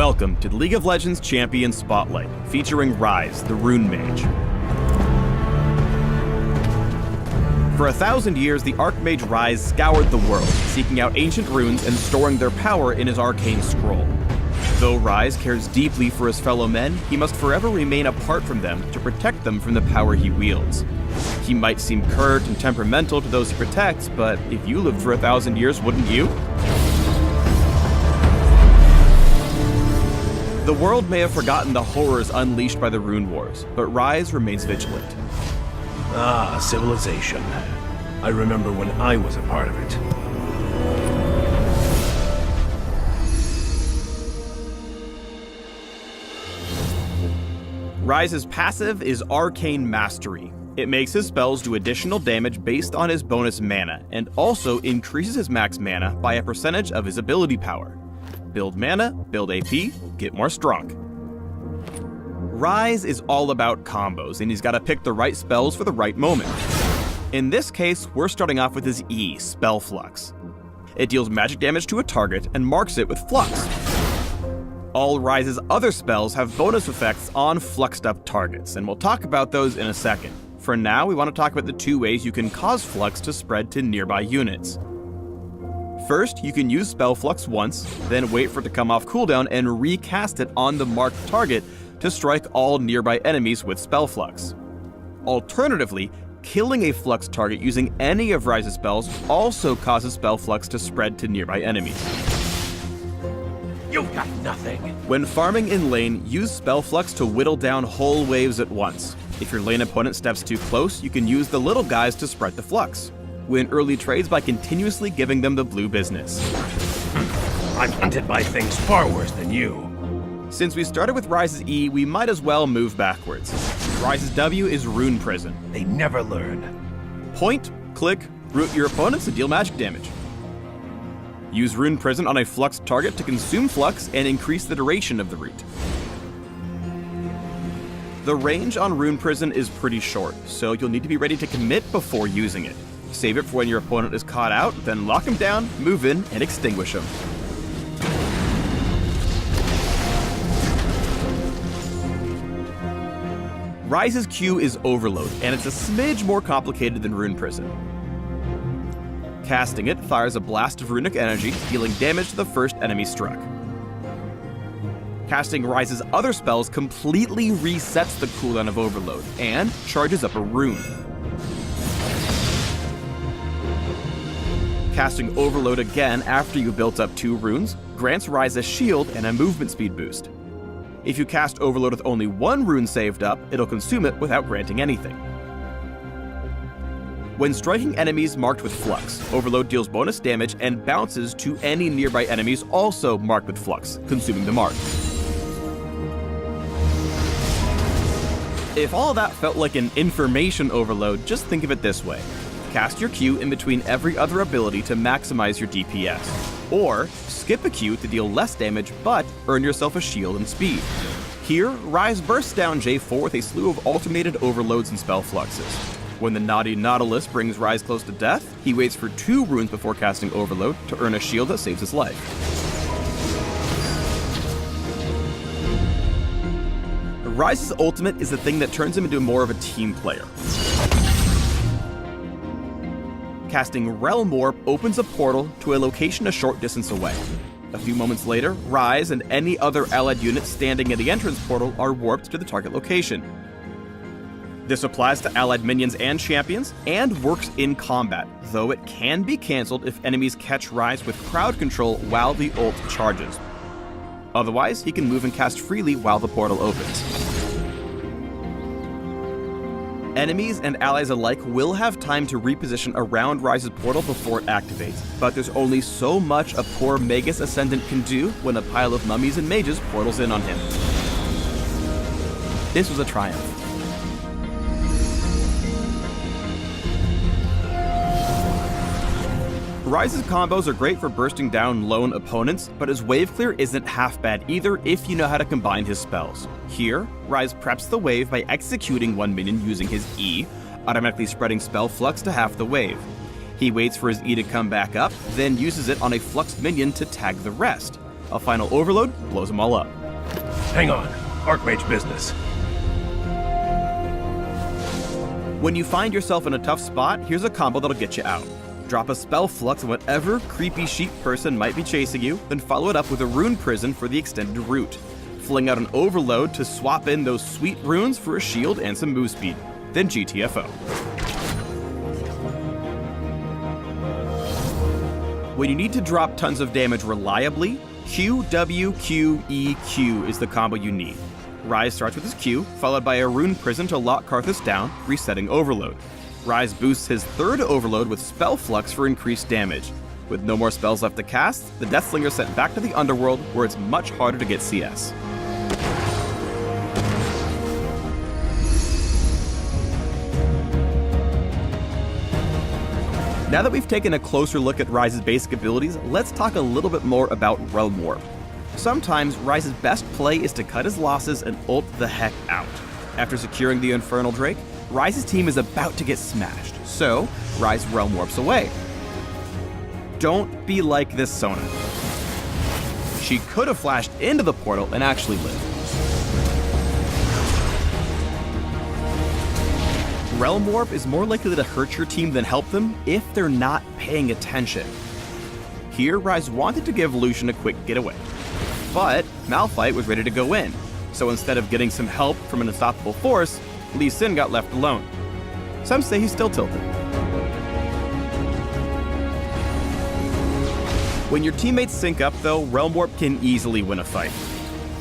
Welcome to the League of Legends Champion Spotlight, featuring Ryze, the Rune Mage. For 1,000 years, the Archmage Ryze scoured the world, seeking out ancient runes and storing their power in his arcane scroll. Though Ryze cares deeply for his fellow men, he must forever remain apart from them to protect them from the power he wields. He might seem curt and temperamental to those he protects, but if you lived for 1,000 years, wouldn't you? The world may have forgotten the horrors unleashed by the Rune Wars, but Ryze remains vigilant. Ah, civilization. I remember when I was a part of it. Ryze's passive is Arcane Mastery. It makes his spells do additional damage based on his bonus mana, and also increases his max mana by a percentage of his ability power. Build mana, build AP, get more strong. Ryze is all about combos, and he's got to pick the right spells for the right moment. In this case, we're starting off with his E, Spell Flux. It deals magic damage to a target and marks it with Flux. All Ryze's other spells have bonus effects on fluxed up targets, and we'll talk about those in a second. For now, we want to talk about the two ways you can cause Flux to spread to nearby units. First, you can use Spell Flux once, then wait for it to come off cooldown and recast it on the marked target to strike all nearby enemies with Spell Flux. Alternatively, killing a Flux target using any of Ryze's spells also causes Spell Flux to spread to nearby enemies. You've got nothing. When farming in lane, use Spell Flux to whittle down whole waves at once. If your lane opponent steps too close, you can use the little guys to spread the Flux. Win early trades by continuously giving them the blue business. I'm hunted by things far worse than you. Since we started with Ryze's E, we might as well move backwards. Ryze's W is Rune Prison. They never learn. Point, click, root your opponents to deal magic damage. Use Rune Prison on a Flux target to consume Flux and increase the duration of the root. The range on Rune Prison is pretty short, so you'll need to be ready to commit before using it. Save it for when your opponent is caught out, then lock him down, move in, and extinguish him. Ryze's Q is Overload, and it's a smidge more complicated than Rune Prison. Casting it fires a blast of runic energy, dealing damage to the first enemy struck. Casting Ryze's other spells completely resets the cooldown of Overload, and charges up a rune. Casting Overload again after you built up 2 runes grants Ryze a shield and a movement speed boost. If you cast Overload with only 1 rune saved up, it'll consume it without granting anything. When striking enemies marked with Flux, Overload deals bonus damage and bounces to any nearby enemies also marked with Flux, consuming the mark. If all that felt like an information overload, just think of it this way. Cast your Q in between every other ability to maximize your DPS. Or, skip a Q to deal less damage but earn yourself a shield and speed. Here, Ryze bursts down J4 with a slew of alternated overloads and spell fluxes. When the naughty Nautilus brings Ryze close to death, he waits for 2 runes before casting Overload to earn a shield that saves his life. Ryze's ultimate is the thing that turns him into more of a team player. Casting Realm Warp opens a portal to a location a short distance away. A few moments later, Ryze and any other allied units standing at the entrance portal are warped to the target location. This applies to allied minions and champions, and works in combat, though it can be cancelled if enemies catch Ryze with crowd control while the ult charges. Otherwise, he can move and cast freely while the portal opens. Enemies and allies alike will have time to reposition around Ryze's portal before it activates, but there's only so much a poor Magus Ascendant can do when a pile of mummies and mages portals in on him. This was a triumph. Ryze's combos are great for bursting down lone opponents, but his wave clear isn't half bad either if you know how to combine his spells. Here, Ryze preps the wave by executing 1 minion using his E, automatically spreading spell flux to half the wave. He waits for his E to come back up, then uses it on a fluxed minion to tag the rest. A final overload blows them all up. Hang on. Archmage business. When you find yourself in a tough spot, here's a combo that'll get you out. Drop a spell flux on whatever creepy sheep person might be chasing you, then follow it up with a rune prison for the extended route. Fling out an overload to swap in those sweet runes for a shield and some move speed. Then GTFO. When you need to drop tons of damage reliably, QWQEQ is the combo you need. Ryze starts with his Q, followed by a rune prison to lock Karthus down, resetting overload. Ryze boosts his third overload with spell flux for increased damage. With no more spells left to cast, the Deathslinger is sent back to the underworld where it's much harder to get CS. Now that we've taken a closer look at Ryze's basic abilities, let's talk a little bit more about Realm Warp. Sometimes Ryze's best play is to cut his losses and ult the heck out. After securing the Infernal Drake, Ryze's team is about to get smashed, so Ryze Realm Warps away. Don't be like this Sona. She could have flashed into the portal and actually lived. Realm Warp is more likely to hurt your team than help them if they're not paying attention. Here, Ryze wanted to give Lucian a quick getaway, but Malphite was ready to go in, so instead of getting some help from an unstoppable force, Lee Sin got left alone. Some say he's still tilted. When your teammates sync up though, Realm Warp can easily win a fight.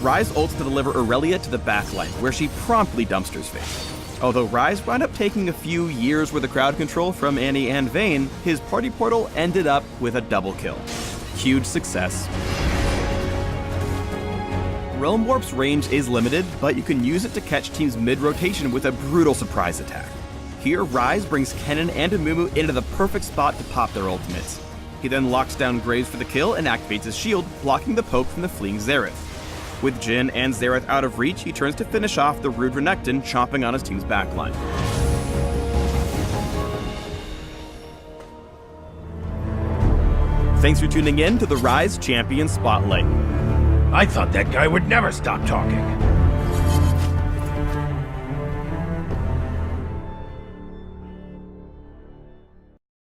Ryze ults to deliver Aurelia to the backline, where she promptly dumpsters face. Although Ryze wound up taking a few years worth of crowd control from Annie and Vayne, his party portal ended up with a double kill. Huge success. Realm Warp's range is limited, but you can use it to catch teams mid-rotation with a brutal surprise attack. Here, Ryze brings Kennen and Amumu into the perfect spot to pop their ultimates. He then locks down Graves for the kill and activates his shield, blocking the poke from the fleeing Xerath. With Jhin and Xerath out of reach, he turns to finish off the rude Renekton chomping on his team's backline. Thanks for tuning in to the Ryze Champion Spotlight. I thought that guy would never stop talking.